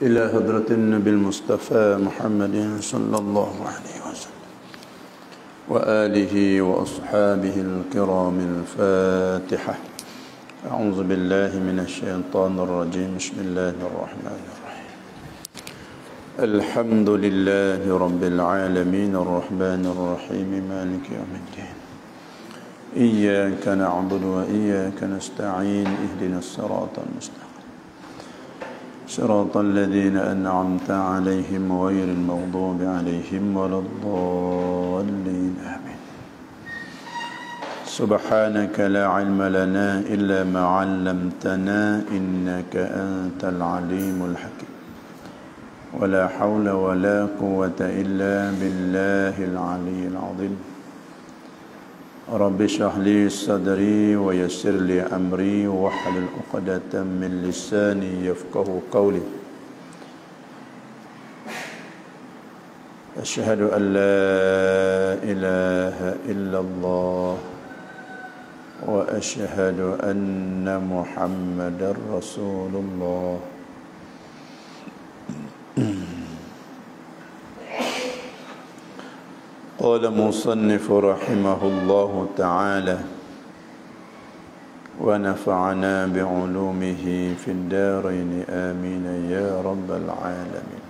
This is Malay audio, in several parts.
إلى حضرة النبي المصطفى محمد صلى الله عليه وسلم وآله وأصحابه الكرام الفاتحة. أعوذ بالله من الشيطان الرجيم. بسم الله الرحمن الرحيم. الحمد لله رب العالمين الرحمن الرحيم مالك يوم الدين. إياك نعبد وإياك نستعين. اهدنا الصراط المستقيم صراط الذين أنعمت عليهم غير المغضوب عليهم ولا الضالين آمين. سبحانك لا علم لنا إلا ما علمتنا إنك أنت العليم الحكيم. ولا حول ولا قوة إلا بالله العلي العظيم. رب اشرح لي صدري ويسر لي أمري واحلل عقدة من لساني يفقه قولي. أشهد أن لا إله إلا الله وأشهد أن محمدا رسول الله. قال مصنف رحمه الله تعالى ونفعنا بعلومه في الدارين آمين يا رب العالمين.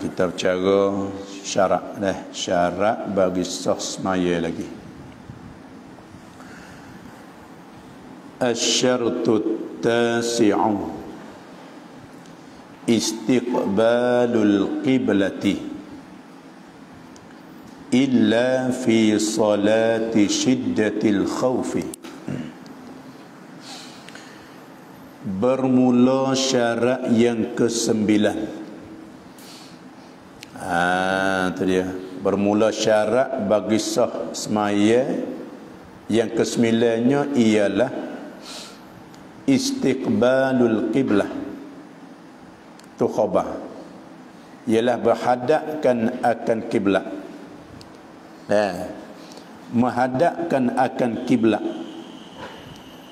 Kita bicara syarat bagi sah semaya lagi. Asy-syartu tasi'u istiqbalul qiblati illa fi salati syiddatil khawfi. Bermula syarat yang ke-9. Itu dia. Bermula syarat bagi sah semaya yang ke-9-nya ialah istiqbalul qiblah. Tu khabar ialah berhadapkan akan kiblat. Menghadapkan akan kiblat.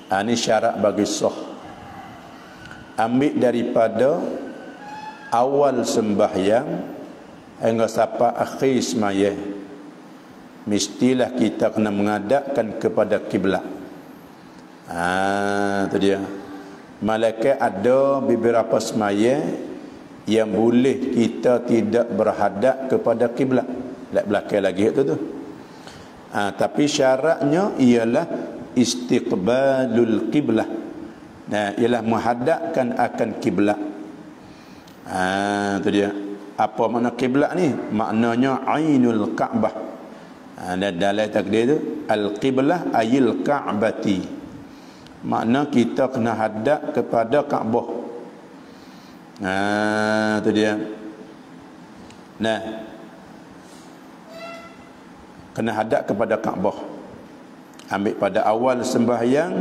Ini syarat bagi sah. Ambil daripada awal sembahyang hingga sampai akhir semaya, mestilah kita kena menghadapkan kepada kiblat. Itu dia. Malaikat ada beberapa semaya yang boleh kita tidak berhadap kepada kiblat. Lek belakang lagi tu. Tapi syaratnya ialah istiqbalul qiblah. Ialah menghadapkan akan kiblat. Itu dia. Apa makna kiblat ni? Maknanya ainul Ka'bah. Dan dalam takdir tu al-qiblah ayil ka'bati. Makna kita kena hadap kepada Kaabah. Itu dia. Kena hadap kepada Kaabah. Ambil pada awal sembahyang,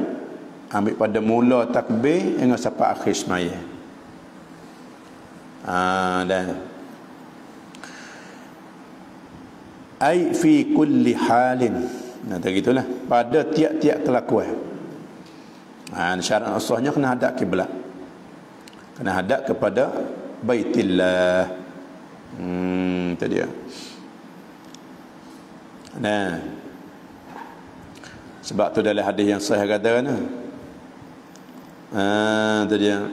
ambil pada mula takbir hingga sampai akhir semaya. Dan ai fi kulli halin. Gitulah. Pada tiap-tiap kelakuan. Syarat sahnya kena hadap kiblat. Kena hadap kepada Baitillah. Itu dia. Sebab tu dalam hadis yang sahih kata kan. Itu dia.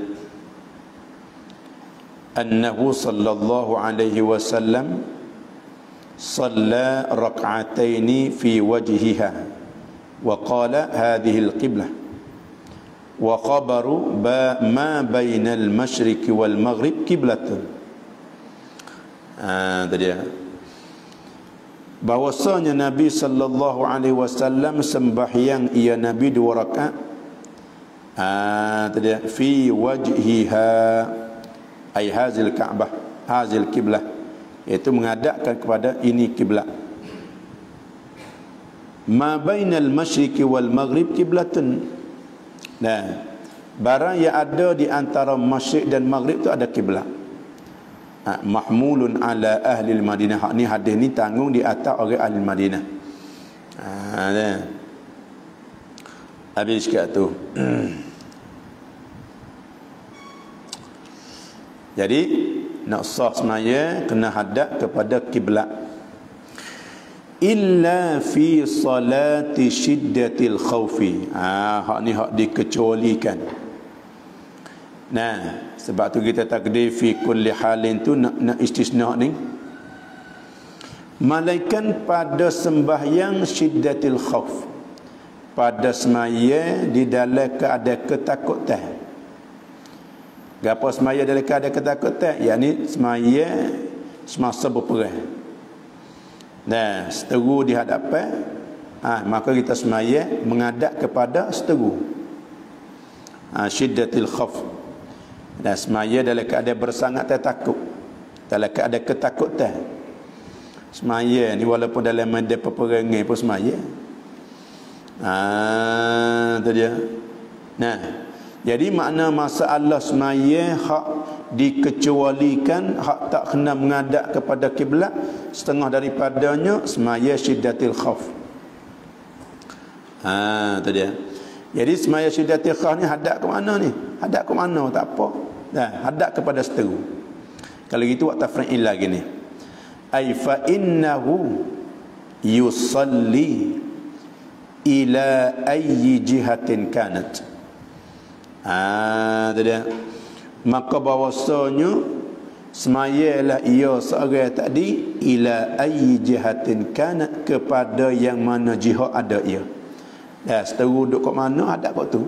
Annahu sallallahu alaihi wasallam shalla rak'ataini fi wajhiha wa qala hadhihi al-qiblah. Wa khabaru ma bainal masyriqi wal maghrib qiblatun. Tadi bahwasanya Nabi sallallahu alaihi wasallam sembahyang ia Nabi 2 rakaat. Tadi fi wajhiha ay hazil Ka'bah, hazil qiblah, iaitu menghadapkan kepada ini kiblat. Ma bainal masyriqi wal maghrib qiblatun. Barang yang ada di antara masyriq dan maghrib itu ada kiblat. mahmulun ala ahli Madinah. Ni hadis ni tanggung di atas orang ahli Madinah. Dah. Habis kat tu. Jadi nak sah semaya kena hadap kepada kiblat. Illa fi salati shiddatil khawfi. Hak ni hak dikecualikan. Nah, sebab tu kita takdir fi kulli halin tu nak istisna ni. Malaikat pada sembahyang syiddatil khawf. Pada semaya di dalam keadaan ketakutan. Gapo semaya dalam keadaan ketakutan? Yakni semaya semasa berperang. Nah, seteru di hadapan, maka kita semaya menghadap kepada seteru. Syiddatil khawf. Dan semaya dalam keadaan bersangat takut, dalam keadaan ketakutan. Semaya ni walaupun dalam medan peperangan pun semaya. Tu dia. Nah, jadi makna masalah semaya hak dikecualikan, hak tak kena menghadap kepada kiblat, setengah daripadanya semaya syiddatil khawf. Tu dia. Jadi semaya syiddatil khawf ni hadap ke mana ni? Hadap ke mana tak apa. Dah, hadap kepada seteru. Kalau gitu buat tafri'il lagi ni. Ai fa innahu yusalli ila ayyi jihatin kanat. Tu dia. Maka bahawasanya semayalah ia seorang tadi ila ayyi jihatin kanat, kepada yang mana jihad ada ia. Dah, seteru duduk kat mana hadap kat tu.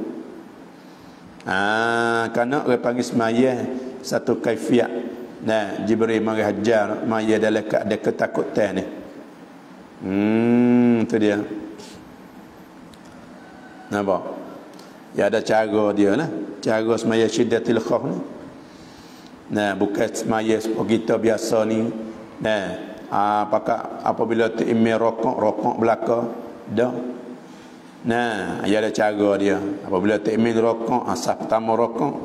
Kerana orang panggil semaya satu kaifiat. Nah, Jibril mari hajar maya dalam keadaan ketakutan ni. Tu dia. Nampak? Ya ada cara dia lah. Cara semaya syiddatil khawf ni. Nah, bukan semaya seperti kita biasa ni. Nah, apabila tu imam rokok belaka dah. Nah, ia ada cara dia. Apabila takmil rokok, sah pertama rokok,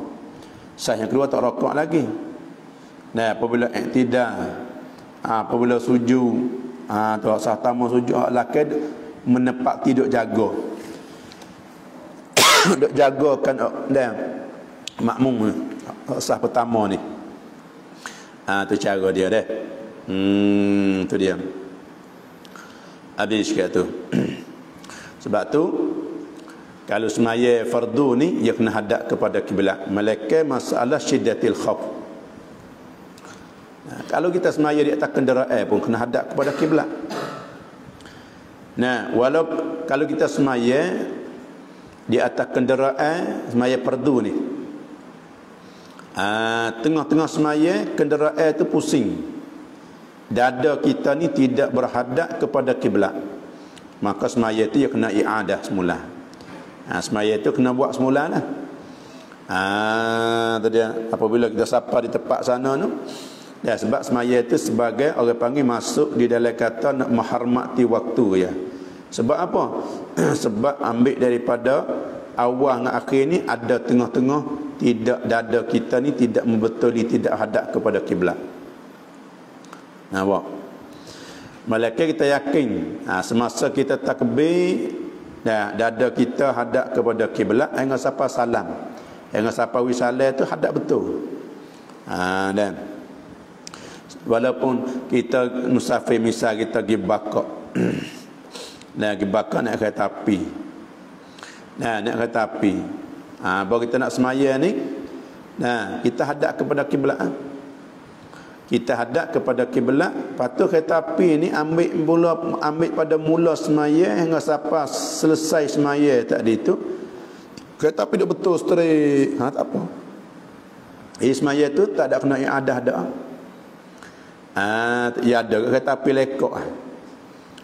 sah yang kedua tak rokok lagi. Nah, apabila iktidal, apabila sujud, tu sah pertama sujud, laki menepati duk jaga. Duk jagakan dan makmum sah pertama ni. Tu cara dia dah. Tu dia. Habis kat tu. Sebab tu kalau semaya fardu ni ia kena hadap kepada kiblat. Malaikat masalah syiddatil khawf. Kalau kita semaya di atas kenderaan pun kena hadap kepada kiblat. Nah, walau kalau kita semaya di atas kenderaan, semaya fardu ni. Tengah-tengah semaya kenderaan tu pusing. Dada kita ni tidak berhadap kepada kiblat. Maka semaya itu ya kena i'adah semula. Semaya itu kena buat semula lah. Tadi apabila kita sapa di tempat sana tu, ya, sebab semaya itu sebagai orang panggil masuk di dalam kata nak menghormati waktu ya. Sebab apa? Sebab ambil daripada awal dengan akhir ni ada tengah-tengah, tidak dada kita ni tidak membetuli, tidak hadap kepada kiblat. Nampak? Malaikat kita yakin semasa kita takbir, dada kita hadap kepada kiblat, hingga siapa salam, hingga siapa wisalah tu hadap betul. Dan walaupun kita musafir, misal kita pergi Bakak, pergi Bakak nak kereta api, nak kereta api, baru kita nak semaya ni, kita hadap kepada kiblat. Kita hadap kepada kiblat. Patut kereta api ni ambil pada mula semaya hingga sampai selesai semaya tadi tu. Kereta api dia betul straight. Tak apa. Semaya tu tak ada kena i'adah dah. Ya ada kereta api lekok.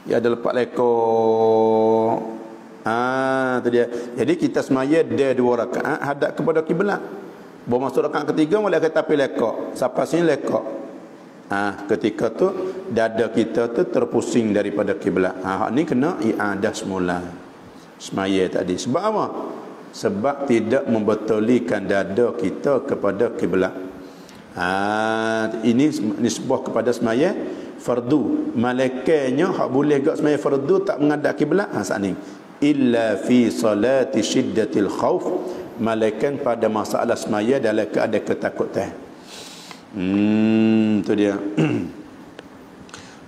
Ya ada lepak lekok. Tu dia. Jadi kita semaya dia 2 rakaat hadap kepada kiblat. Baru masuk rakaat ketiga mula kereta api lekok. Sampai sini lekok. Ketika tu dada kita tu terpusing daripada kiblat. Hak ni kena i'adah semula semaya tadi. Sebab apa? Sebab tidak membetulikan dada kita kepada kiblat. Ini nisbah kepada semaya fardu. Malaikatnya hak boleh gak semaya fardu tak menghadap kiblat saat ni. Illa fi salati syiddatil khauf, malaikat pada masalah semaya dalam keadaan ketakutan. Tu dia.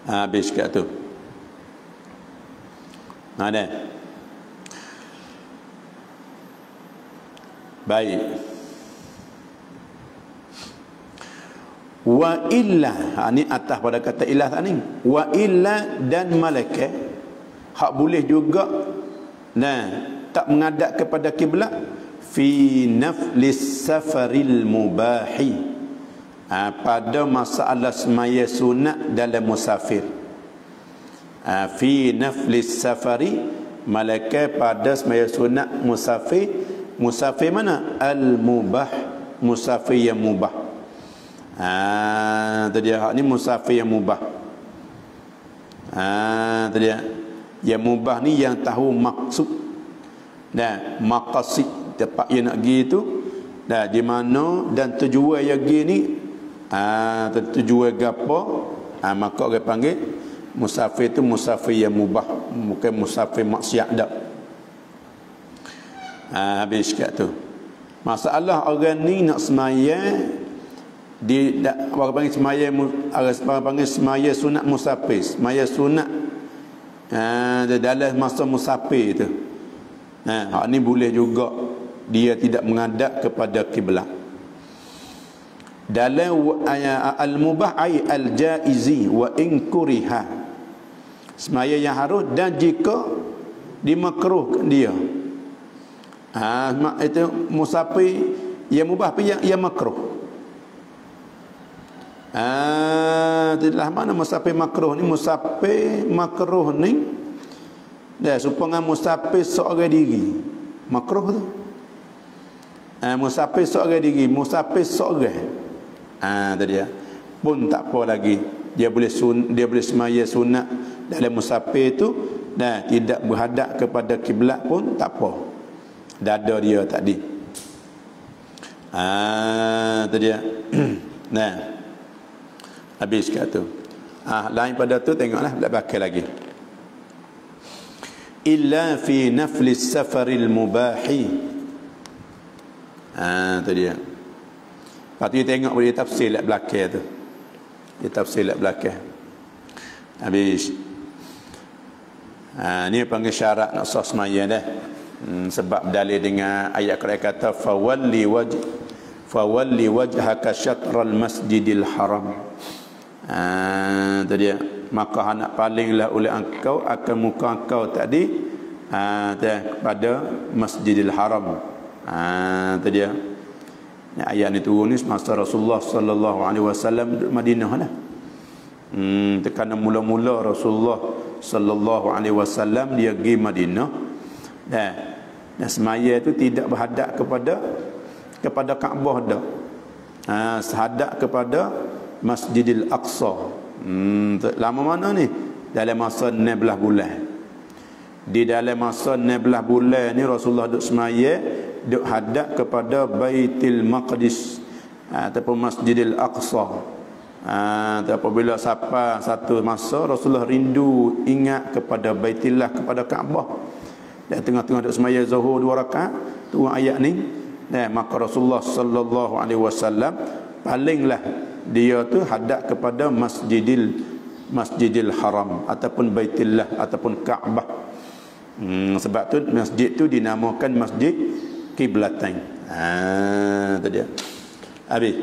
Habis kat tu. Ada. Baik. Wa illa, ni atas pada kata ilah tak ni. Wa illa, dan malaikat hak boleh juga tak menghadap kepada kiblat fi naflis safaril mubahi, pada masalah semaya sunat dalam musafir. Fi naflis safari, malaikat pada semaya sunat musafir. Musafir mana? Al-mubah, musafir yang mubah. Tadi hak ni musafir yang mubah. Tadi yang mubah ni yang tahu maksud dan maqasid tempat yang nak pergi tu, dan di mana dan tujuan yang pergi ni, tujuan gapo, maka orang panggil musafir tu musafir yang mubah, bukan musafir maksiat dak. Habis kat tu. Masalah orang ni nak semaya di orang panggil semaya, orang panggil semaya sunat musafir, semaya sunat dalam masa musafir tu. Hak ni boleh juga dia tidak menghadap kepada kiblat. Dalam al-mubah ay al-jaizi wa in kuriha, semaya yang harus dan jika dimakruhkan dia. Itu musafir yang mubah tapi yang makruh. Itulah mana musafir makruh ni. Musafir makruh ni dah supaya musafir seorang diri makruh tu. Musafir seorang diri, musafir seorang, tadi pun tak apa lagi. Dia boleh semaya sunat dalam musafir tu dan tidak berhadap kepada kiblat pun tak apa. Dada dia tadi. Tadi habis kat tu. Lain pada tu tengoklah belakang lagi. Illa fi naflis safaril mubahi. Tu dia. Lepas tu tengok boleh tafsir kat belakang tu. Dia tafsir kat belakang. Habis. Ni panggil syarat nak sah semaya dah. Sebab dalil dengan ayat Quran kata fawalli wajhaka syatral masjidil haram. Tadi maka hendak palinglah oleh engkau akan muka engkau tadi kepada Masjidil Haram. Tadi ayat ni turun ni semasa Rasulullah sallallahu alaihi wasallam duduk Madinah lah. Tekana mula-mula Rasulullah sallallahu alaihi wasallam dia pergi Madinah dan semaya itu tidak berhadap kepada Kaabah dah. Sehadap kepada Masjidil Aqsa. Lama mana ni? Dalam masa 16 bulan. Di dalam masa 16 bulan ni Rasulullah duk semaya, duk hadap kepada Baitul Maqdis ataupun Masjidil Aqsa. Apabila sampai satu masa Rasulullah rindu ingat kepada Baitillah, kepada Kaabah. Dan tengah-tengah duk semaya Zuhur 2 rakaat, tu ayat ni. Maka Rasulullah sallallahu alaihi wasallam palinglah dia tu hadap kepada Masjidil Haram ataupun Baitillah ataupun Kaabah. Sebab tu masjid tu dinamakan Masjid Qiblatain. Tu dia. Habis.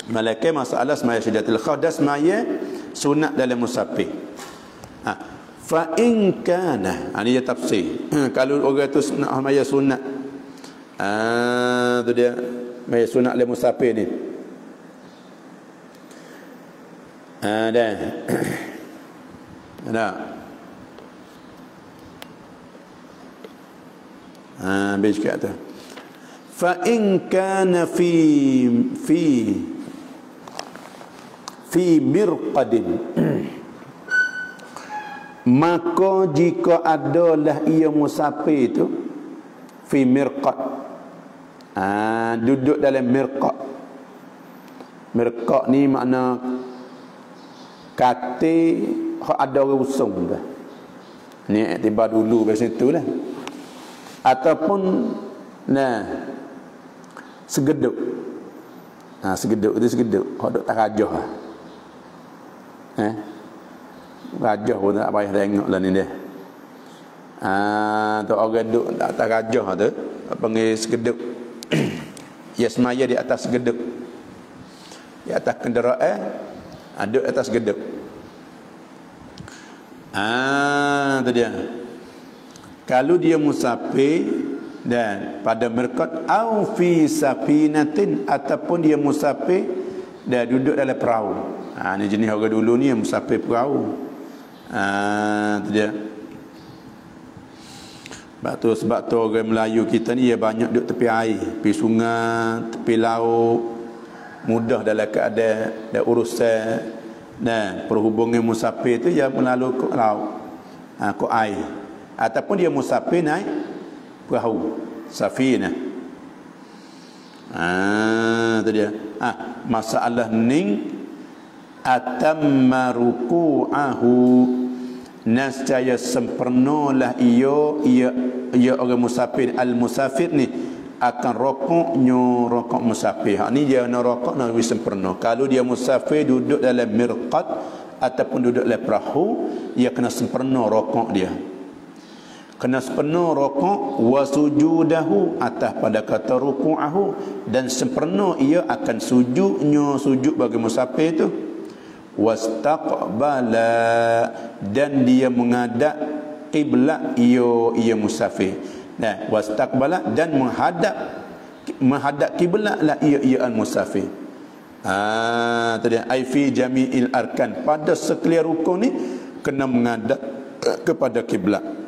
Malaikat masalah semaya syiddatil khauf dan semaya sunat dalam musafir. Fa in kana, ini dia tafsir. Kalau orang tu semaya sunat, tu dia semaya sunat dalam musafir ni. Dah. Habis kat tu. Fa in kana fi mirqadin, maka jika adalah ia musafir itu fi mirqad, duduk dalam mirqad. Mirqad ni makna Kate hak ada orang usung dah. Ni tiba dulu kat situ lah. Ataupun segeduk. Segeduk itu segeduk. Hak duk tak rajah lah. Rajah pun tak payah tengok lah ni dia. Tu orang duk tak rajah tu, panggil segeduk. Ya semaya di atas segeduk. Di atas kenderaan, duduk atas segeduk. Tu dia. Kalau dia musafir dan pada mirqat au fi safinatin, ataupun dia musafir dan duduk dalam perahu. Ni jenis orang dulu ni yang musafir perahu. Tu dia. Sebab tu orang Melayu kita ni dia banyak duduk tepi air, tepi sungai, tepi laut, mudah dalam keadaan dan urusan perhubungan musafir tu dia melalui ke laut, ke air, ataupun dia musafir naik perahu, safinah. Tu dia. Masalah ning atamma ruku'ahu, nascaya sempurnalah ia orang musafir. Al-musafir ni akan rokok musafir. Ni dia nak rokok nak lebih sempurna. Kalau dia musafir duduk dalam mirqat ataupun duduk dalam perahu, dia kena sempurna rokok dia. Kena sempurna rokok wa sujudahu, atas pada kata ruku'ahu, dan sempurna ia akan sujud bagi musafir tu. Wastaqbala, dan dia menghadap qiblat ia musafir. Wastaqbala, dan menghadap qiblat lah ia musafir. Tadi ai fi jami'il arkan, pada sekalian rukun ni kena menghadap kepada qiblat.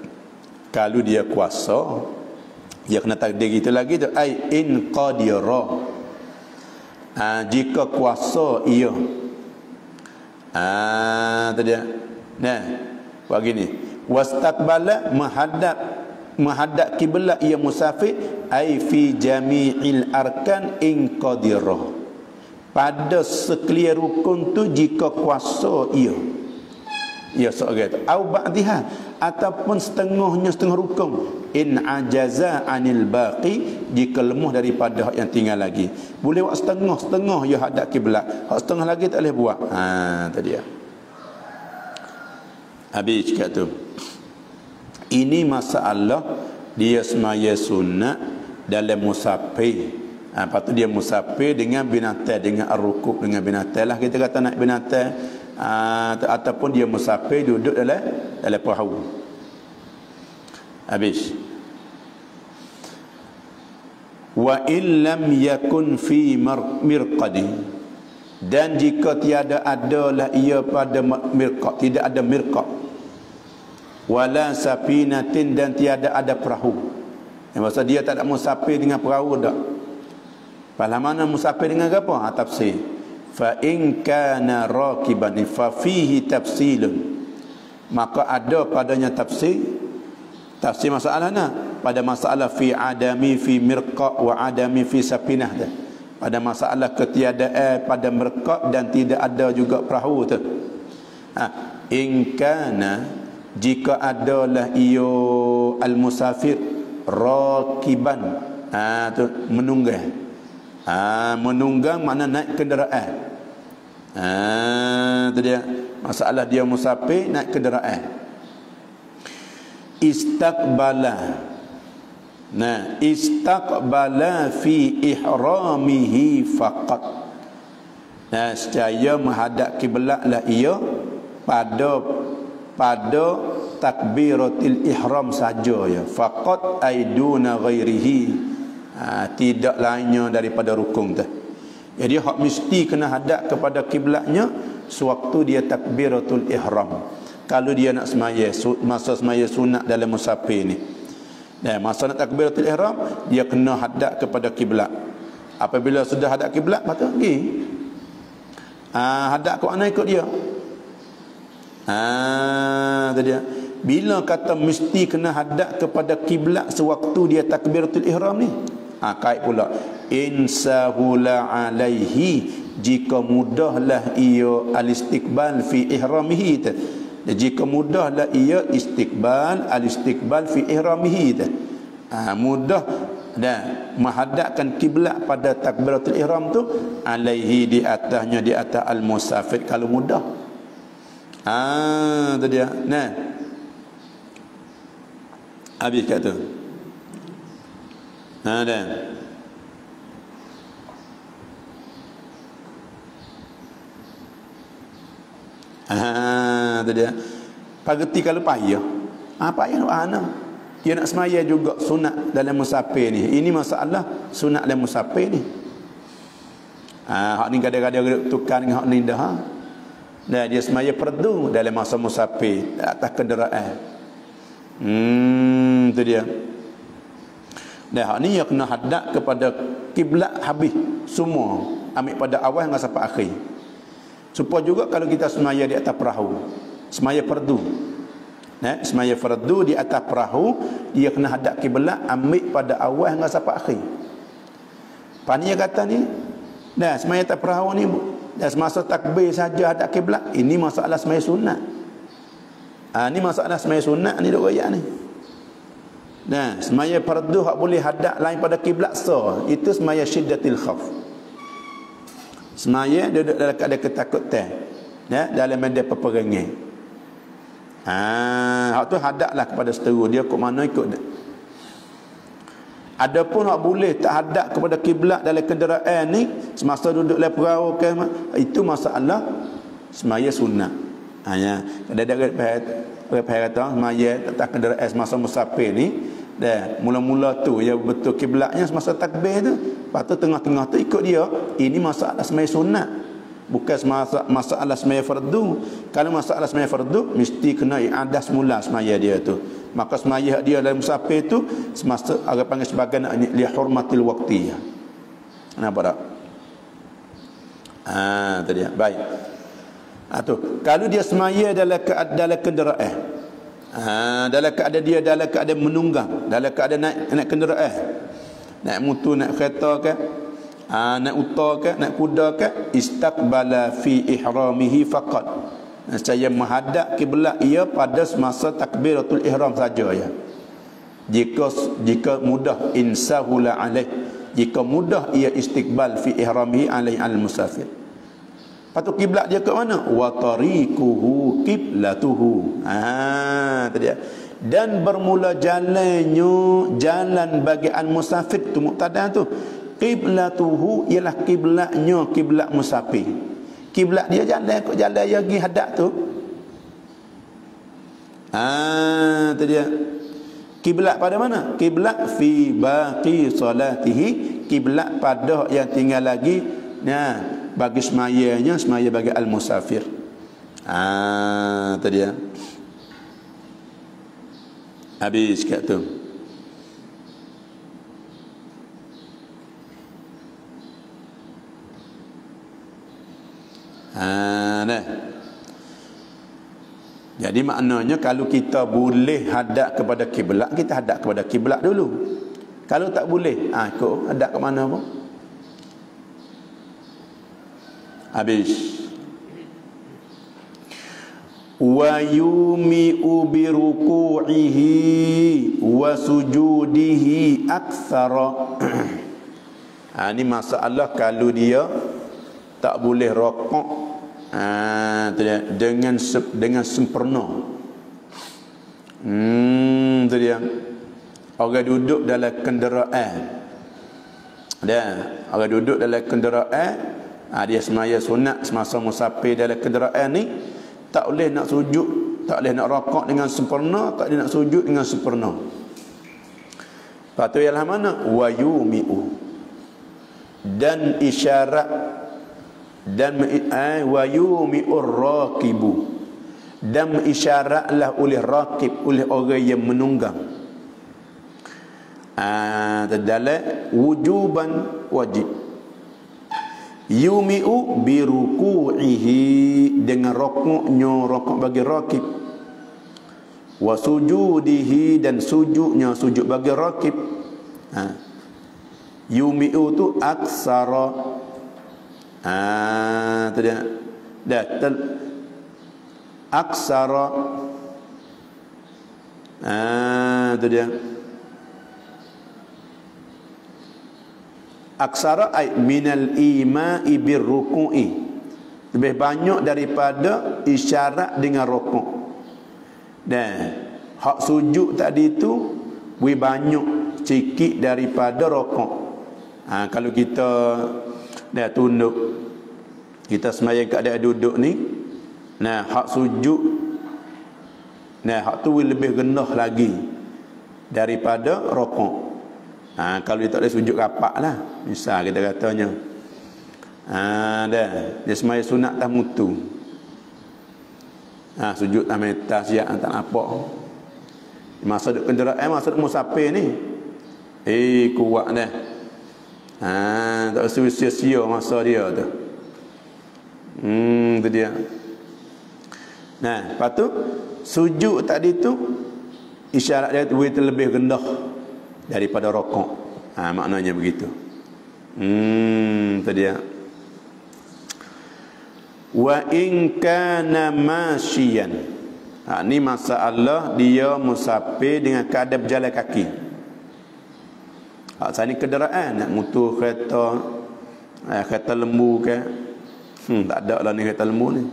Kalau dia kuasa, dia kena takdir kita lagi tu, ai in qadira, jika kuasa ia. Tadi buat gini, wastaqbala, menghadap kiblat ia musafir, ai fi jami'il arkan in qadira, pada sekalian rukun tu jika kuasa ia seorang tu, au ba'dihha, ataupun setengah rukun, in ajaza anil baqi, jika lemah daripada hak yang tinggal lagi. Boleh buat setengah ia hadap kiblat, hak setengah lagi tak boleh buat. Tadi ya. Habis cakap tu. Ini masalah dia semaya sunat dalam musafir. Lepas tu dia musafir dengan binatang, dengan ar-rukub dengan binatang lah, kita kata naik binatang. Ataupun dia musafir duduk dalam perahu. Habis. Wa illam yakun fi mirqadi, dan jika tiada adalah ia pada mirqad, tidak ada mirqad, wala safinatin, dan tiada ada perahu. Yang maksud dia tak ada musafir dengan perahu dak. Pada mana musafir dengan apa? Tafsir. Fa in kana rakiban fa fihi tafsilun, maka ada padanya tafsir masalahnya pada masalah fi adami fi mirqa wa adami fi sapinah dah. Pada masalah ketiadaan pada mirqa dan tidak ada juga perahu tu. In kana, jika adalah iyo al musafir rakiban, tu menunggang. Menunggang mana naik kenderaan. Itu dia masalah, dia musafir naik kenderaan. Istaqbala fi ihramihi faqat, secaya menghadap kiblat lah ia pada takbiratul ihram saja ya. Faqat aiduna ghairihi, tidak lainnya daripada rukun tu. Jadi hak mesti kena hadap kepada kiblatnya sewaktu dia takbiratul ihram. Kalau dia nak semaya, masa semaya sunat dalam musafir ni, dan masa nak takbiratul ihram, dia kena hadap kepada kiblat. Apabila sudah hadap kiblat, patut pergi hadap ke mana ikut dia. Tu dia. Bila kata mesti kena hadap kepada kiblat sewaktu dia takbiratul ihram ni, kait pula in sahula alaihi, jika mudahlah ia al-istiqbal fi ihramihi jika mudahlah ia al-istiqbal fi ihramihi mudah dan menghadapkan kiblat pada takbiratul ihram tu alaihi di atas al-musafir kalau mudah. Tu dia. Nah. Habis kat tu. Dah. Tu dia. Pageti kalau payah. Payah nak ana. Dia nak semaya juga sunat dalam musafir ni. Ini masalah sunat dalam musafir ni. Hak ni kadang-kadang tukar dengan hak ni dah. Dan dia semaya fardu dalam masa musafir atas kenderaan. Tu dia. Dan hak ni dia kena hadap kepada kiblat habis semua. Ambil pada awal hingga sampai akhir. Supaya juga kalau kita semaya di atas perahu, semaya fardu. Semaya fardu di atas perahu, dia kena hadap kiblat ambil pada awal hingga sampai akhir. Pani kata ni, dah semaya atas perahu ni dah semasa takbir saja hadap kiblat, ini masalah semaya sunat. Ni masalah semaya sunat ni dok royak ni. Nah, semaya fardu hak boleh hadap lain pada kiblat itu semaya syiddatil khauf. Semaya duduk dalam keadaan ketakutan. Dalam medan peperangan. Hak tu hadaplah kepada seteru dia kok mana ikut dia. Adapun hak boleh tak hadap kepada kiblat dalam kenderaan ni semasa duduk dalam perahu ke itu masalah semaya sunat. Kadang-kadang kata semaya atas kenderaan semasa musafir ni dah mula-mula tu ya betul kiblatnya semasa takbir tu, lepas tu tengah-tengah tu ikut dia. Ini masalah semaya sunat, bukan masalah semaya fardu. Kalau masalah semaya fardu mesti kena i'adah semula semaya dia tu. Maka semaya dia dalam musafir tu semasa orang panggil sebagai li hurmatil waqti. Nampak tak? Tadi baik. Tu kalau dia semaya dalam kenderaan. Dalam keadaan dia dalam keadaan menunggang, dalam keadaan naik kenderaan. Naik motor, naik kereta ke, naik unta ke, naik kuda ke, istaqbala fi ihramihi faqat. Saya menghadap kiblat ia pada semasa takbiratul ihram saja ya. Jika mudah insahula alaih, jika mudah ia istiqbal fi ihramihi alaih al-musafir. Patut kiblat dia ke mana? Wa tariquhu qiblatuhu. Tadi. Dan bermula jalan bagi al-musafir tu mubtada tu. Qiblatuhu ialah kiblatnya, kiblat musafir. Kiblat dia jalan kok jalan dia pergi hadap tu. Tadi. Kiblat pada mana? Kiblat fi baqi salatihi, kiblat pada yang tinggal lagi. Bagi semayanya, semaya bagi al-musafir. Tadi ya. Habis kat tu. Nah. Jadi maknanya kalau kita boleh hadap kepada kiblat, kita hadap kepada kiblat dulu. Kalau tak boleh, ikut hadap ke mana pun. Habis. Wa yumi'u bi ruku'ihi wa sujudihi aktsara. Ini masalah kalau dia tak boleh rokok dengan sempurna. Itu dia. Orang duduk dalam kenderaan. Orang duduk dalam kenderaan, dia semaya sunat semasa musafir dalam kenderaan ni, tak boleh nak sujud, tak boleh nak rokok dengan sempurna, tak boleh nak sujud dengan sempurna. Lepas tu ialah mana? Wa yumi'u, dan isyarat, dan wa yumi'ur raqibu, dan mengisyaratlah oleh raqib, oleh orang yang menunggang. Dalam wujuban wajib. Yumi'u biruku'ihi, dengan rokoknya, rokok bagi raqib. Wa sujudihi, dan sujudnya, sujud bagi raqib. Yumi'u tu aksara, Tu dia. Dah aksara. Tu dia. Aksara ay minal ima'i birruku'i, lebih banyak daripada isyarat dengan rukuk. Dan hak sujud tadi tu lebih banyak sikit daripada rukuk. Kalau kita dah tunduk, kita sembahyang keadaan duduk ni, nah hak sujud, nah hak tu lebih rendah lagi daripada rukuk. Kalau dia tak boleh sujud kapak lah, misal kita katanya, dah dia sembahyang sunat tak mutu, sujud tak meta siap tak nampak. Masa duk kenderaan, masa duk musafir ni, kuat dah. Tak sia-sia masa dia tu. Tu dia. Nah, lepas tu sujud tadi tu isyarat dia tu lebih rendah daripada rokok. Maknanya begitu. Tu dia. Wa in kana masyian. Ni masalah dia musafir dengan keadaan berjalan kaki. Saya ni kenderaan nak mutu kereta, kereta lembu ke? Tak ada lah ni kereta lembu ni.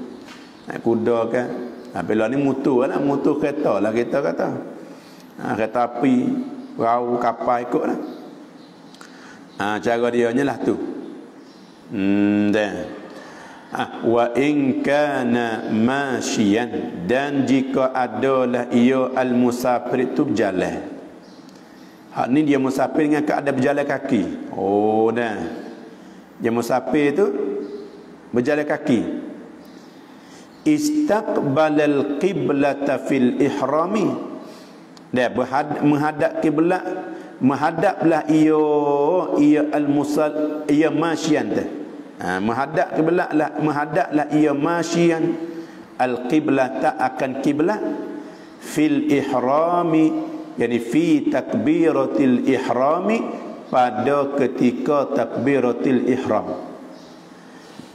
Naik kuda ke? Bila ni mutu lah, mutu kereta lah kita kata. Kereta api, perahu, kapal ikut lah. Cara dia lah tu. Wa in kana masyian, dan jika adalah ia al-musafir itu berjalan. Hak ni dia musafir dengan keadaan berjalan kaki. Dah. Dia musafir tu berjalan kaki. Istaqbalal qiblata fil ihrami. Dia menghadap kiblat, menghadaplah ia al-musal, ia masyian tu. Menghadap kiblatlah, menghadaplah ia masyian al-qiblata akan kiblat fil ihrami, yani fi takbiratil ihrami, pada ketika takbiratil ihram.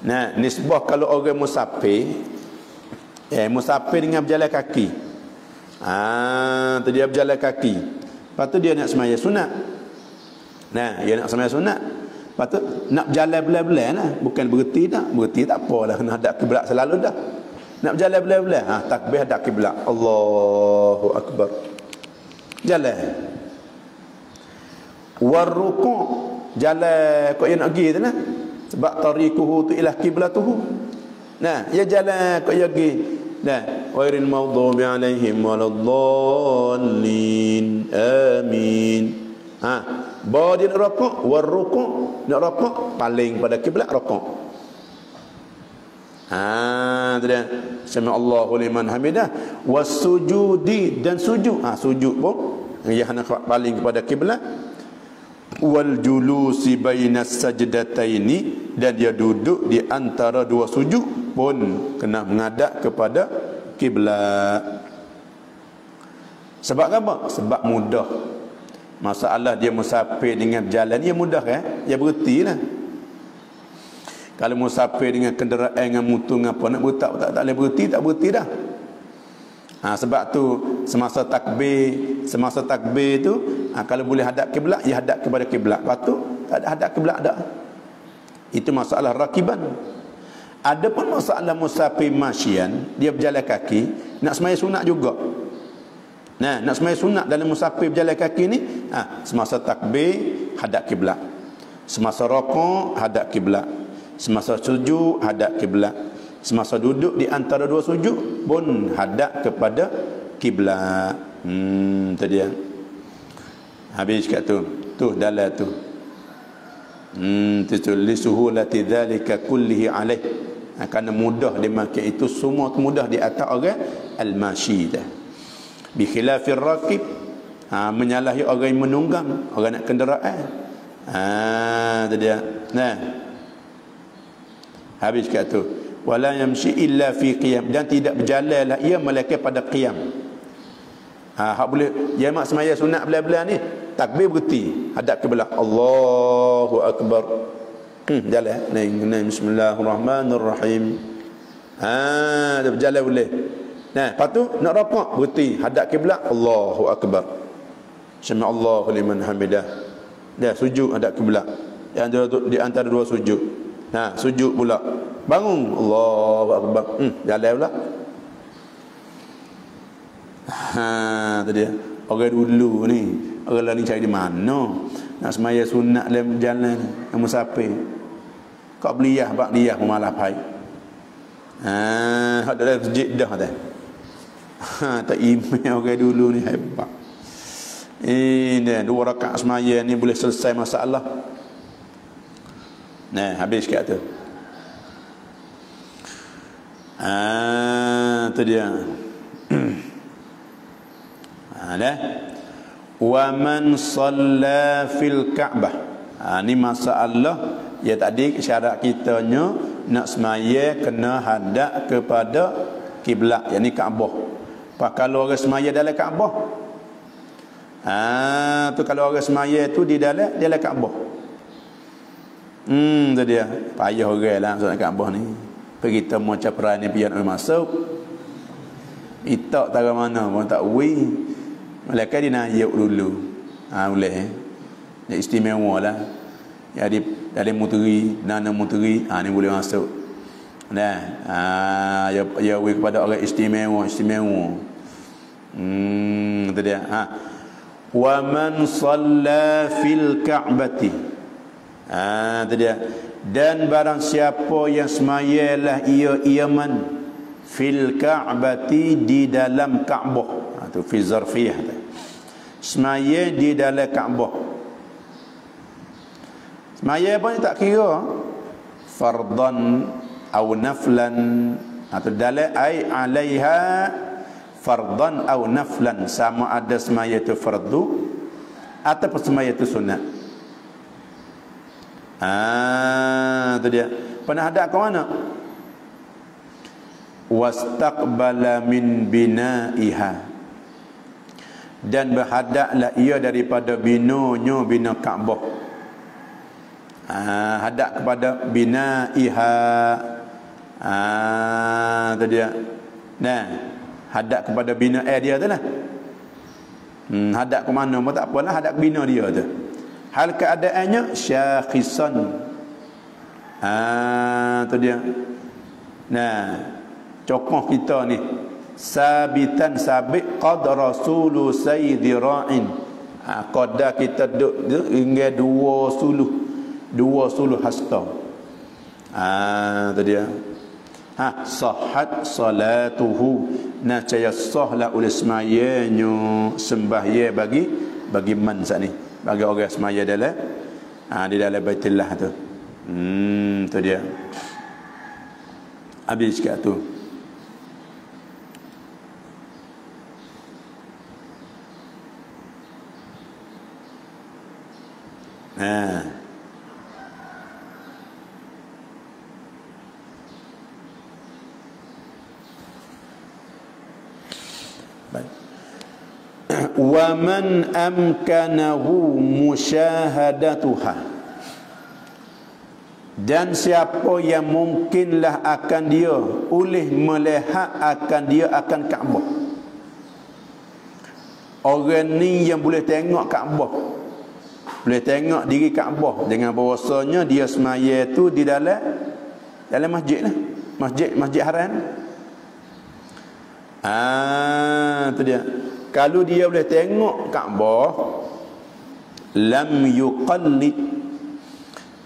Nah, nisbah kalau orang musafir, musafir dengan berjalan kaki. Tu dia berjalan kaki. Lepas tu dia nak sembahyang sunat. Nah, dia nak sembahyang sunat. Lepas tu nak berjalan belah-belah lah, bukan berhenti tak. Berhenti tak apalah, kena hadap kiblat selalu dah. Nak berjalan belah-belah, takbir hadap kiblat. Allahu akbar. Jalan. Warruku', jalan kau yang nak pergi tu lah. Sebab tarikuhu tu ilah kiblatuhu. Nah, dia jalan kau yang pergi. Nah, ghairil maghdubi alaihim waladdallin. Amin. Bawa dia nak rukuk, warruku', nak rukuk paling pada kiblat rukuk. Tu dia. Sami Allahu liman hamidah. Wasujudi, dan sujud. Sujud pun dia hendak paling kepada kiblat. Wal julusi bainas sajdataini, dan dia duduk di antara dua sujud pun kena menghadap kepada kiblat. Sebab apa? Sebab mudah. Masalah dia musafir dengan berjalan, dia mudah kan? Dia berhentilah. Kalau musafir dengan kenderaan dengan mutu dengan apa nak berhenti tak boleh berhenti, tak berhenti dah. Sebab tu semasa takbir tu, kalau boleh hadap kiblat, ya hadap kepada kiblat. Lepas tu tak ada hadap kiblat dah. Itu masalah rakiban. Adapun masalah musafir masyian, dia berjalan kaki, nak sembahyang sunat juga. Nah, nak sembahyang sunat dalam musafir berjalan kaki ni, semasa takbir hadap kiblat. Semasa rukuk hadap kiblat. Semasa sujud hadap kiblat. Semasa duduk di antara dua sujud pun hadap kepada kiblat. Tadi ya. Habis kat tu. Tu dalam tu. Li suhulati dzalika kullihi alaih. Kerana mudah dimakan itu semua mudah di atas orang al-masyidah. Bi khilafir raqib, menyalahi orang yang menunggang, orang nak kenderaan. Tadi ya. Nah. Habis kat tu. Wala yamshi illa fi qiyam, dan tidak berjalanlah ia melainkan pada qiyam. Hak boleh jamak semaya sunat belah-belah ni, takbir berhenti, hadap kiblat, Allahu akbar. Jalan. Bismillahirrahmanirrahim. Dia berjalan boleh. Nah, lepas tu nak rakaat berhenti hadap kiblat, Allahu akbar. Sami Allahu liman hamidah. Dia sujud hadap kiblat. Di antara dua sujud. Nah, sujud pula. Bangun, Allahu akbar. Jalan pula. Tu dia. Orang dulu ni, orang lain cari di mana? Nak semaya sunat dalam jalan yang musafir. Kau beliyah bak dia pun malah pai. Hak dalam masjid dah dah. Tak email orang dulu ni hebat. Ini 2 rakaat semaya ni boleh selesai masalah. Nah, habis kat tu. Tu dia. Dah. Wa man shalla fil Ka'bah. Ni masalah ya tadi syarat kitanya nak semaya kena hadap kepada kiblat, yakni Kaabah. Pak kalau orang semaya dalam Kaabah. Tu kalau orang semaya tu di dalam Kaabah. Tu dia. Payah orang lah masuk Kaabah ni. Pergi kita mau caperan ni pian masuk. Itak tara mana pun tak wi. Malaikat dia nak yuk dulu. Boleh. Dia istimewa lah. Jadi dalam muteri, nana muteri, ni boleh masuk. Nah, ya wi kepada orang istimewa. Itu dia. Wa man shalla fil Ka'bati. Itu dia. Dan barang siapa yang semayalah ia man fil Ka'bati, di dalam Kaabah. Itu fi zarfiyah. Semaya di dalam Kaabah. Semaya pun tak kira fardan atau naflan, atau dalam ai alaiha fardan atau naflan, sama ada semaya itu fardu atau semaya itu sunat. Itu dia. Pernah hadap ke mana? Wastaqbala min binaiha, dan berhadaplah ia daripada bina Kaabah. Hadap kepada binaiha. Tu dia. Nah, hadap kepada bina dia tu lah. Hadap ke mana pun tak apalah, hadap bina dia tu. Hal keadaannya syakhisan. Tu dia. Nah, cokoh kita ni sabitan sabit qad rasulu sayyidi ra'in. Qada kita duduk hingga 2 suluh hasta. Tu dia. Sahhat salatuhu, nacaya sahlah oleh semayanya sembahyang bagi man saat ni, bagi orang semaya dalam di dalam Baitullah tu. Tu dia. Habis kat tu. Wa man amkanahu musyahadatuha, dan siapa yang mungkinlah akan dia oleh melihat akan dia akan Kaabah. Orang ni yang boleh tengok Kaabah, boleh tengok diri Kaabah dengan bahawasanya dia semaya tu di dalam masjid lah, masjid haram. Tu dia. Kalau dia boleh tengok Kaabah, lam yuqallid,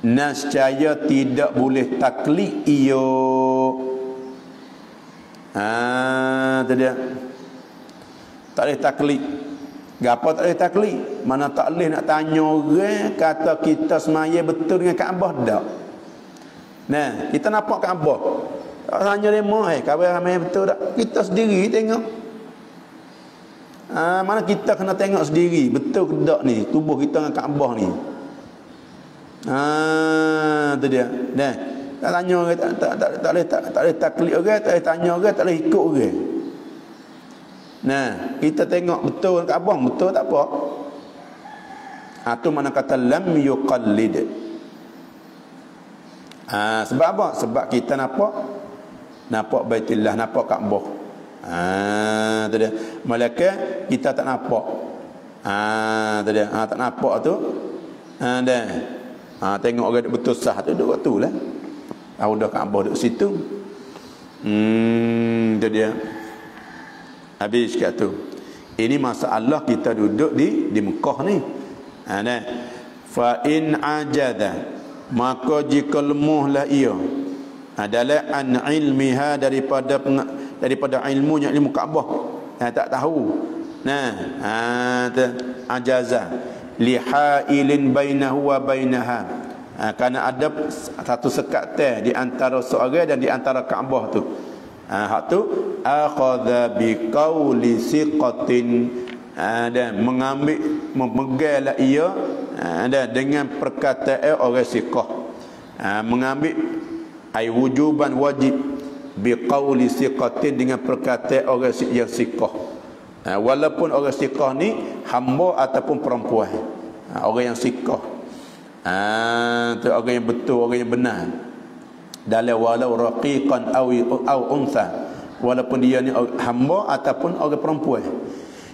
nascaya tidak boleh taklid ia. Tu dia. Tak boleh taklid. Gapo tak boleh taklid? Mana tak boleh nak tanya orang kata kita semaya betul dengan Kaabah dak. Nah, kita nampak Kaabah. Tak tanya dia kabar ramai betul tak? Kita sendiri tengok. Mana kita kena tengok sendiri betul ke tak ni tubuh kita dengan Kaabah ni. Tu dia. Nah, tak tanya orang, tak boleh taklid orang, tak boleh tanya orang, tak boleh ikut orang. Nah, kita tengok betul Kaabah, betul tak apa. Tu mana kata lam yuqallid. Sebab apa? Sebab kita nampak Baitullah, nampak Kaabah. Tu dia. Malaikat kita tak nampak. Tu dia. Tak nampak tu. Dah. Tengok orang betul sah tu duduk waktu lah. Dah Kaabah duduk situ. Tu dia. Habis kat tu. Ini masalah kita duduk di Mekah ni. Dah. Fa in ajada, maka jika lemahlah ia adalah an ilmiha daripada ilmunya, ilmu Kaabah. Tak tahu. Ajaza lihailin bainahu wa bainaha. Kerana ada satu sekat di antara seorang dan di antara Kaabah tu. Hak tu akhadha biqauli siqatin, dan mengambil, memeganglah ia dengan perkataan orang siqah. Mengambil ai wujuban wajib biqauli siqatin, dengan perkataan orang yang siqah. Walaupun orang siqah ni hamba ataupun perempuan. Orang yang siqah. Tu orang yang betul, orang yang benar. Dalam walau raqiqan au untha, walaupun dia ni hamba ataupun orang perempuan.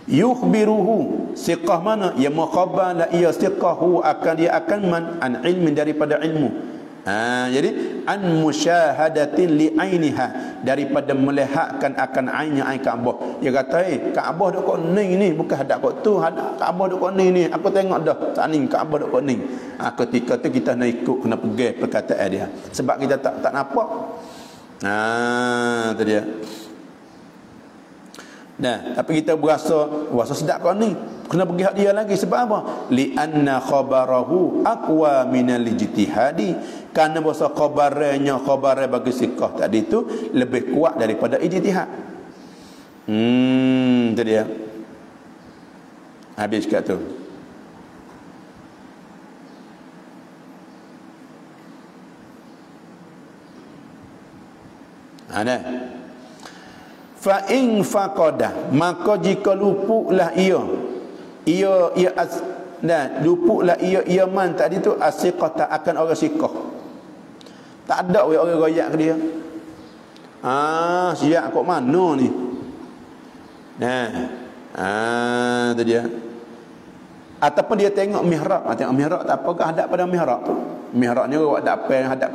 Yukhbiruhu, siqah mana? Ya mukhabala ia siqahu, akan dia akan man an ilmin, daripada ilmu. Jadi an musyahadatin li ainiha, daripada melihatkan akan ainnya, ain Kaabah. Dia kata Kaabah duk kat ni bukan hadap kat tu, hadap Kaabah duk kat ni aku tengok dah tak ni Kaabah duk kat ni. Ketika tu kita nak ikut, kena pegang perkataan dia, sebab kita tak nampak. Tu dia. Tapi kita berasa sedap kau ni, kena pergi hak dia lagi. Sebab apa? Li anna khabarahu aqwa minal ijtihadi, kerana bahasa khabarnya, khabar bagi siqah tadi tu lebih kuat daripada ijtihad. Tu dia. Habis kat tu. Fa in faqada, maka jika luputlah luputlah ia man tadi tu asiqata, akan orang siqah. Tak ada orang royak ke dia. Siap kok mana ni? Tu dia. Ataupun dia tengok mihrab, tengok mihrab tak apa, hadap pada mihrab tu. Mihrab ni orang hadap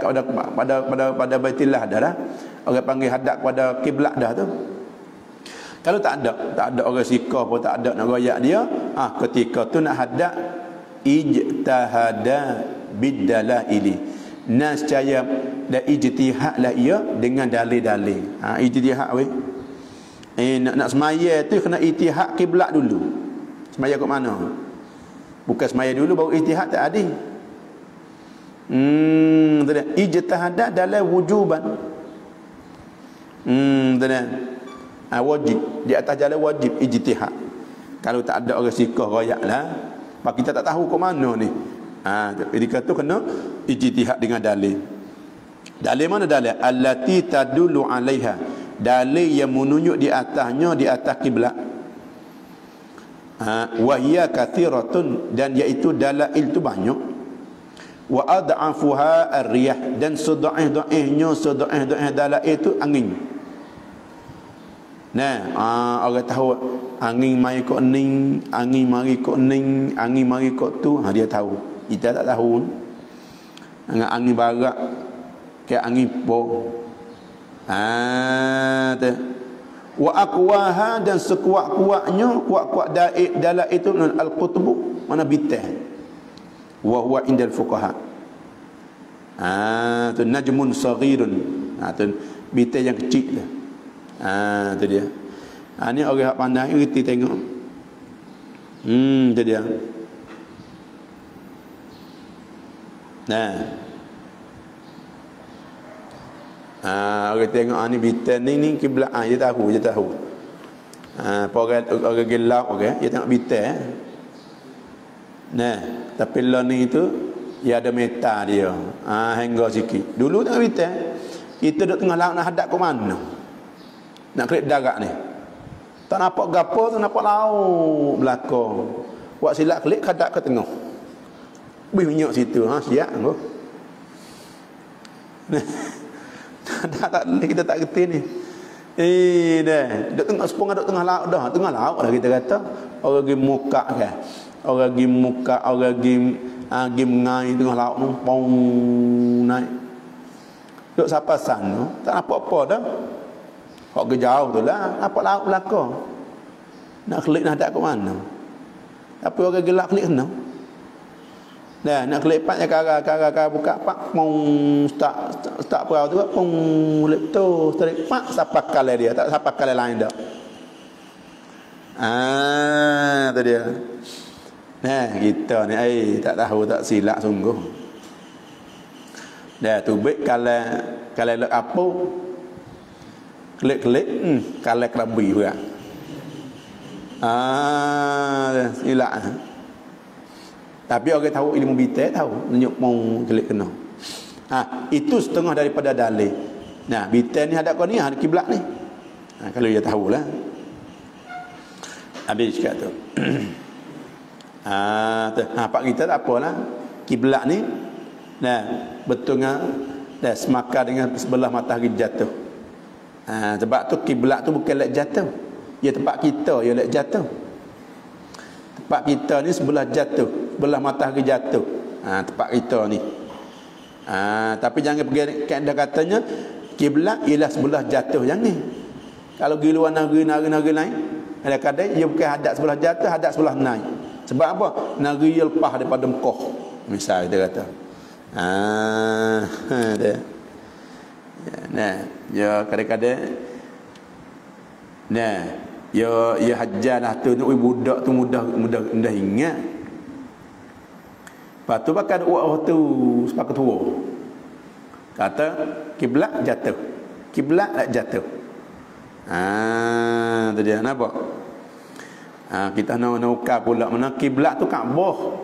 pada Baitullah dah lah. Orang panggil hadap pada kiblat dah tu. Kalau tak ada orang siqah pun, tak ada nak royak dia, ketika tu nak hadap ijtahada bidalaili, nascaya dan ijtihadlah ia dengan dalil-dalil. Ijtihad weh. Nak semaya tu kena ijtihad kiblat dulu. Semaya kat mana? Bukan semaya dulu baru ijtihad, tak ada. Ijtihad dalam wujuban. Wajib, di atas jalan wajib ijtihad. Kalau tak ada orang siqah royaklah, pak kita tak tahu ke mana ni. Jadi kata kena ijtihad dengan dalil. Dalil mana dalil? Allati tadullu alaiha, dalil yang menunjuk di atasnya, di atas kiblat. Wa hiya kathiratun, dan iaitu dalail itu banyak. Wa ad'afuha ar-riyah, dan sedaih-daihnya dalail itu angin. Orang tahu angin mai kok ning, angin mari kok ning, angin mari kok tu, dia tahu. Kita tak tahu. Dengan angin barat ke angin po. Wa aqwaha, dan sekuat-kuatnya, kuat-kuat dalam itu al-qutbu, mana bitah. Wa huwa indal fuqaha. Tu najmun saghirun. Tu bitah yang kecil lah. Tu dia. Ni orang hak pandai reti tengok. Tu dia. Orang tengok ni bitan ni kiblat, dia tahu. Orang gelap dia tengok bitan. Tapi lah ni tu dia ada meta dia. Hingga sikit. Dulu tengok bitan, kita duduk tengah laut nak hadap ke mana? Nak kelip darat ni, tak nampak gapo, tak nampak laut belakang. Buat silap kelip hadap ke tengah. Minyak situ, siap tu. tak boleh, kita tak kerti ni. Dah duk tengah sepung, duk tengah laut dah. Tengah laut dah kita kata. Orang pergi muka kan. Orang pergi muka, orang pergi mengai tengah laut tu, pong naik. Duk sapasan tu, tak nampak apa dah. Kok ke jauh tu lah, nampak laut belakang. Nak klik nak hadap ke mana? Tapi orang gelap klik kena. Dah nak klik pat kara buka pak pong start perahu tu pong lep tu tarik pak siapa kali dia, tak siapa kali lain dak. Tu dia. Nah, kita ni tak tahu tak silap sungguh. Dah tubik kalau lek apa klik kalau kerabi juga. Silap. Tapi orang tahu ilmu bitai tahu tunjuk mau klik kena. Itu setengah daripada dalil. Nah, bitai ni hadap kau ni, hadap kiblat ni. Kalau dia tahulah. Habis cakap tu. Pak kita tak apalah. Kiblat ni betul dah semaka dengan sebelah matahari jatuh. Sebab tu kiblat tu bukan lek jatuh. Ya tempat kita ya lek jatuh. Tempat kita ni sebelah jatuh, sebelah matahari jatuh. Tempat kita ni. Tapi jangan pergi kaedah katanya kiblat ialah sebelah jatuh jangan. Kalau pergi luar negeri lain, ada kadang ia bukan hadap sebelah jatuh, hadap sebelah naik. Sebab apa? Negeri ia lepas daripada Mekah. Misal kita kata. Dia. Ya kadang-kadang ya hajalah tu nak budak tu mudah ingat. Lepas tu bakal waktu tu sepakat tua. Kata kiblat jatuh. Kiblat tak jatuh. Tu dia nampak. Kita nak ukar pula mana kiblat tu Kaabah.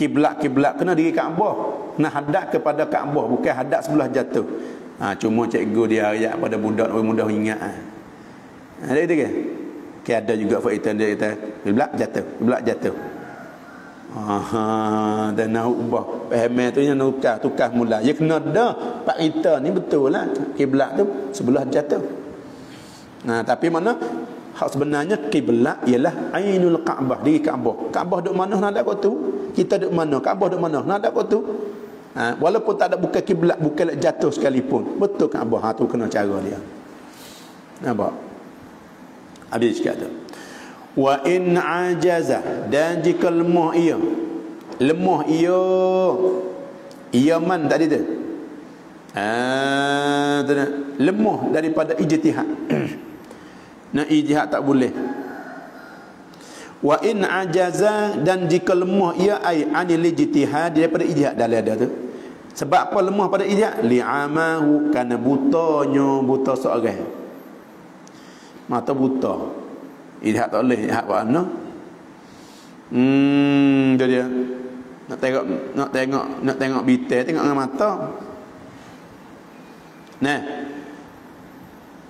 Kiblat kena diri Kaabah. Nak hadap kepada Kaabah, bukan hadap sebelah jatuh. Cuma cikgu dia ayat pada budak mudah ingat. Ada itu ke? Ada juga faedah dia kata kiblat jatuh. Dan nak ubah faham tu yang nak tukar mula. Ya kena dah pak kita ni betul lah kiblat tu sebelah jatuh. Tapi mana hak sebenarnya kiblat ialah ainul Kaabah, diri Kaabah. Kaabah duk mana nak kau tu? Kita duk mana? Kaabah duk mana? Nak kau tu? Walaupun tak ada bukan kiblat, bukan jatuh sekalipun. Betul Kaabah tu kena cara dia. Nampak? Habis kata. Wa in ajaza, dan jika lemah ia man tadi tu. Lemah daripada ijtihad. Nak ijtihad tak boleh. Wa in ajaza, dan jika lemah ia ai anil ijtihad, daripada ijtihad dalil ada tu. Sebab apa lemah pada ijtihad? Li'amahu, kerana buta seorang. Mata buta. Ijtihad tak boleh, ijtihad buat mana? Dia dia. Nak tengok bitai, tengok dengan mata.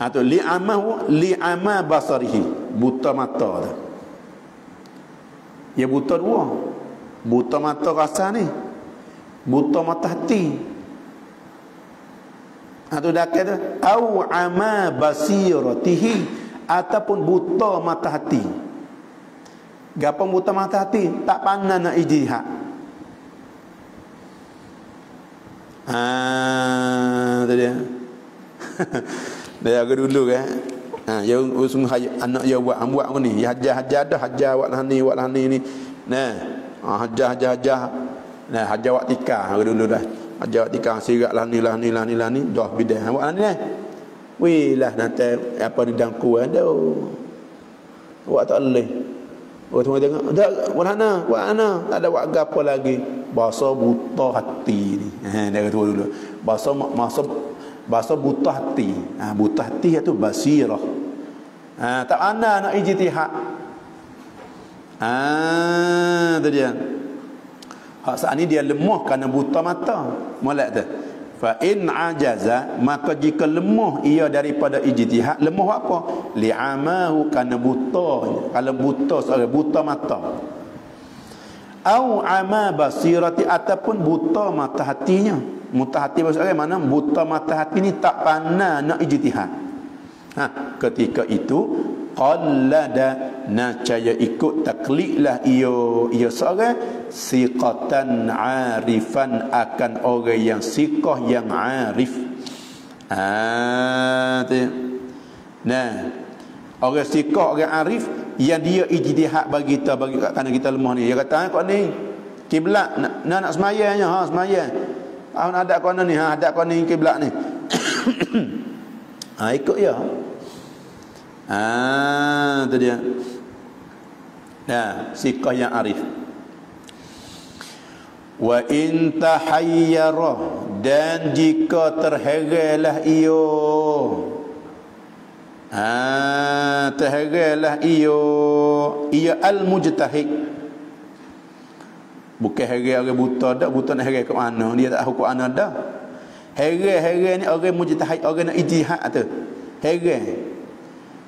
Atau li'ama basarihi, buta mata tu. Ya buta dua. Buta mata rasa ni, buta mata hati. Atau dah kata au ama basiratihi, ataupun buta mata hati. Gapo buta mata hati? Tak pandai nak ijtihad. Tu dia. Dia dulu kan. Ya usung anak dia buat aku ni. Ya hajar dah, hajar buat ni. Hajar. Hajar buat tikar dulu dah. Hajar buat tikar siratlah ni. Dah bidah buat ni. Wih lah nanti apa di dangku ada. Buat tak boleh. Orang semua tengok. Buat mana? Tak ada buat apa lagi. Bahasa buta hati ni. Dia kata dulu. Bahasa buta hati. Buta hati itu basirah. Tak ada nak ijtihad. Tu dia. Hak saat ni dia lemah kerana buta mata. Molek tu. Fa in ajaza, maka jika lemah ia daripada ijtihad, lemah apa? Li'amahu, kerana buta. Kalau buta seorang buta mata. Au ama basirati, ataupun buta mata hatinya. Buta hati maksudnya mana? Buta mata hati ni tak pandai nak ijtihad. Ketika itu qallada nacaya ikut taklidlah ia seorang siqatan arifan akan orang yang siqah yang arif. Nah, orang siqah orang arif yang dia ijtihad bagi kita kerana kita lemah ni. Dia kata kau ni kiblat nak semayangnya semayang. Ada kau ni ada kau ni kiblat ni. Ikut ya. Itu dia. Nah, siqah yang arif. Wa in tahayyara, dan jika terheranlah ia. Terheranlah ia al-mujtahid. Bukan heran orang buta dak, buta nak heran ke mana, dia tak tahu ke mana dah. Heran ni orang mujtahid, orang nak ijtihad tu.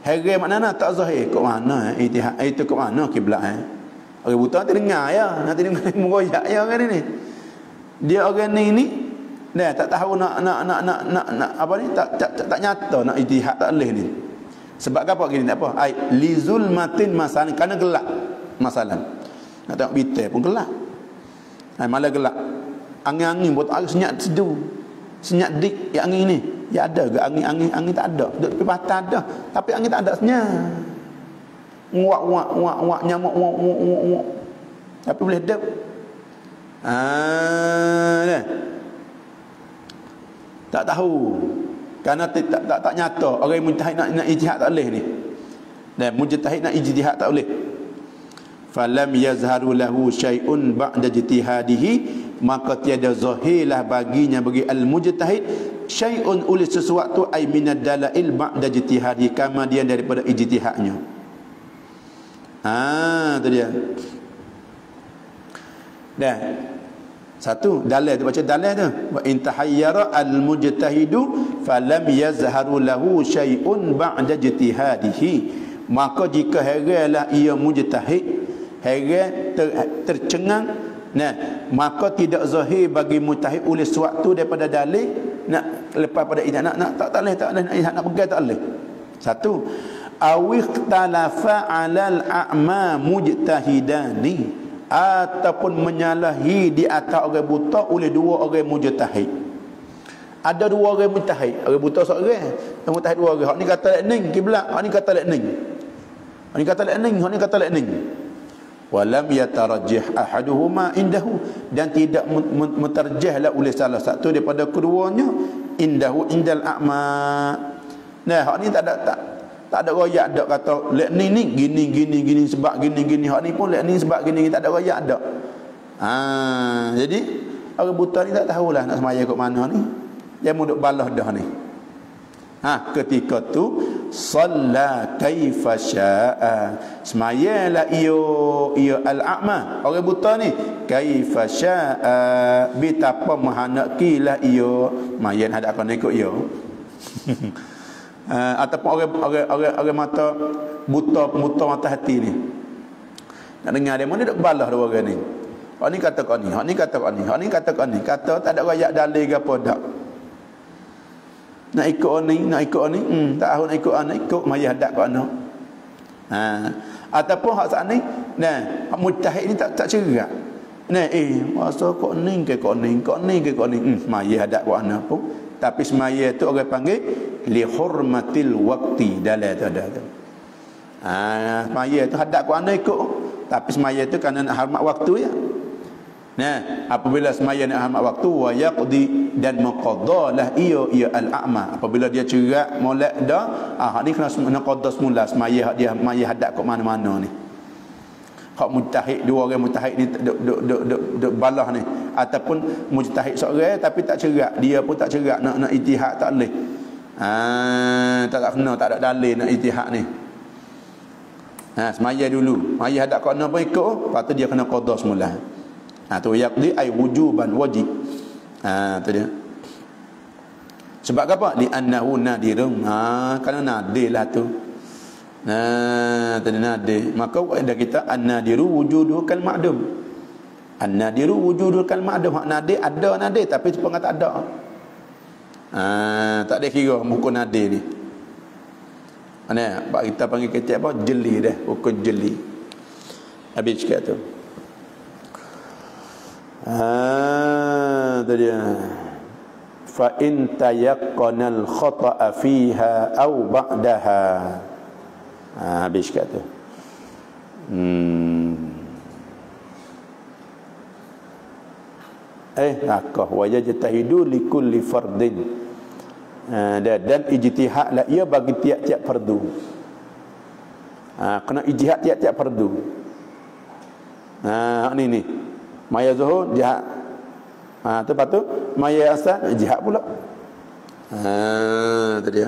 Heran maknanya tak zahir ke mana ijtihad itu ke mana kiblat. Orang buta nanti dengar ya, nanti dengar mengoyak ya orang ni. Dia orang ni dah tak tahu nak apa ni, tak nyata nak ijtihad tak leh ni. Sebab apa gini tak apa? Ai li zulmatin masalan, kerana gelap masalah. Nak tengok bitai pun gelap. Malah gelap. Angin-angin buat air senyap sedu. Senyap dik ya angin ni. Ya ada ke angin tak ada. Duduk tepi patah ada, tapi angin tak ada senyap. Nguak nyamuk nguak. Tapi boleh hidup. Tak tahu. Kerana tak nyata. Orang yang mujtahid nak ijtihad tak boleh ni. Dan mujtahid nak ijtihad tak boleh. Falam yazharu lahu syai'un ba'da ijtihadihi, maka tiada zahirlah baginya bagi al-mujtahid syai'un oleh sesuatu ay minad dalail ba'da ijtihadihi, kemudian daripada ijtihadnya. Itu dia. Dah. Satu dalil tu, baca dalil tu. Wa in tahayyara al-mujtahidu falam yazharu lahu syai'un ba'da ijtihadihi, maka jika heranlah ia mujtahid, heran tercengang, maka tidak zahir bagi mujtahid oleh suatu daripada dalil, nak lepas pada nak tak boleh nak pegang tak boleh. Satu, awikhtalafa 'alal a'ma mujtahidani, ataupun menyalahi di atas orang buta oleh dua orang mujtahid. Ada dua orang mujtahid, orang buta seorang, orang mujtahid dua orang. Hak ni kata lek ning kiblat, hak ni kata lek ning. Hak ni kata lek ning, hak ni kata lek ning. Walam yatarajjih ahaduhuma indahu, dan tidak mutarjihlah oleh salah satu daripada keduanya indahu indal a'ma. Nah, hak ni tak ada royak dak kata lek ni gini sebab gini. Hak ni pun lek ni sebab gini, tak ada royak dak. Jadi orang buta ni tak tahulah nak sembahyang kat mana ni. Dia mau duk balah dah ni. Ketika tu salla kaifa syaa, sembahyanglah ia al-a'ma, orang buta ni, kaifa syaa, betapa menghendakilah ia mayan hadapkan ikut ia. Ataupun orang mata buta mata hati ni nak dengar dia mana duk balah dua orang ni. Hak ni kata kau ni, hak ni kata kau ni, hak ni kata kau ni, kata tak ada royak dalil ke apa dak. Nak ikut ni, tak tahu nak ikut maya hadap kau anak. Ataupun hak saat ni, hak mujtahid ni tak cerak. Masa kau ni ke kau ni, maya hadap kau anak pun. Tapi semaya tu orang panggil li hurmatil waqti, dalam tu ada tu. Semaya tu hadap kau anak ikut, tapi semaya tu kerana nak hormat waktu ya. Apabila semaya nak hormat waktu, wa yaqdi, dan maqadalah ia al-a'ma, apabila dia cerak molek dah, hak ni kena qada semula semaya hak dia maya hadap kat mana-mana ni. Hak mujtahid, dua orang mujtahid ni duk balah ni, ataupun mujtahid seorang tapi tak cerak, dia pun tak cerak nak ijtihad tak boleh. Tak kena, tak ada dalil nak ijtihad ni. Semaya dulu, maya hadap kat mana pun ikut, lepas tu dia kena qada semula. Tu yaqdi ay wujuban, wajib. Tu dia. Sebab apa? Li annahu nadirun. Kerana nadir lah tu. Tadi nadir. Maka kaedah kita an-nadiru wujudu kal ma'dum. An-nadiru wujudul kalimah, ada hak nadir, ada nadir tapi cepat tak ada. Tak ada kira muka nadir ni. Mana bab kita panggil kecek apa? Jeli dah, hukum jeli. Habis cakap tu. Tadi fa in tayaqqana al-khata'a fiha aw ba'daha. Habis cakap tu. Akah wa yajtahidu li kulli fardin. Dan ijtihad lah ia bagi tiap-tiap fardu. Kena ijtihad tiap-tiap fardu. Ni maya zuhur jihad. Lepas tu maya asar jihad pula. Tadi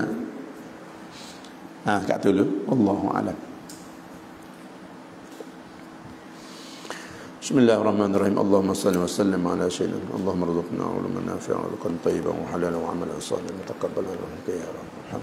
kat dulu. Wallahu a'lam. Bismillahirrahmanirrahim. Allahumma salli wa sallim ala sayyidina. Allahumma rzuqna ilman nafi'an wa rizqan tayyiban wa halalan wa amalan salihan. Taqabbal minna ya rabb.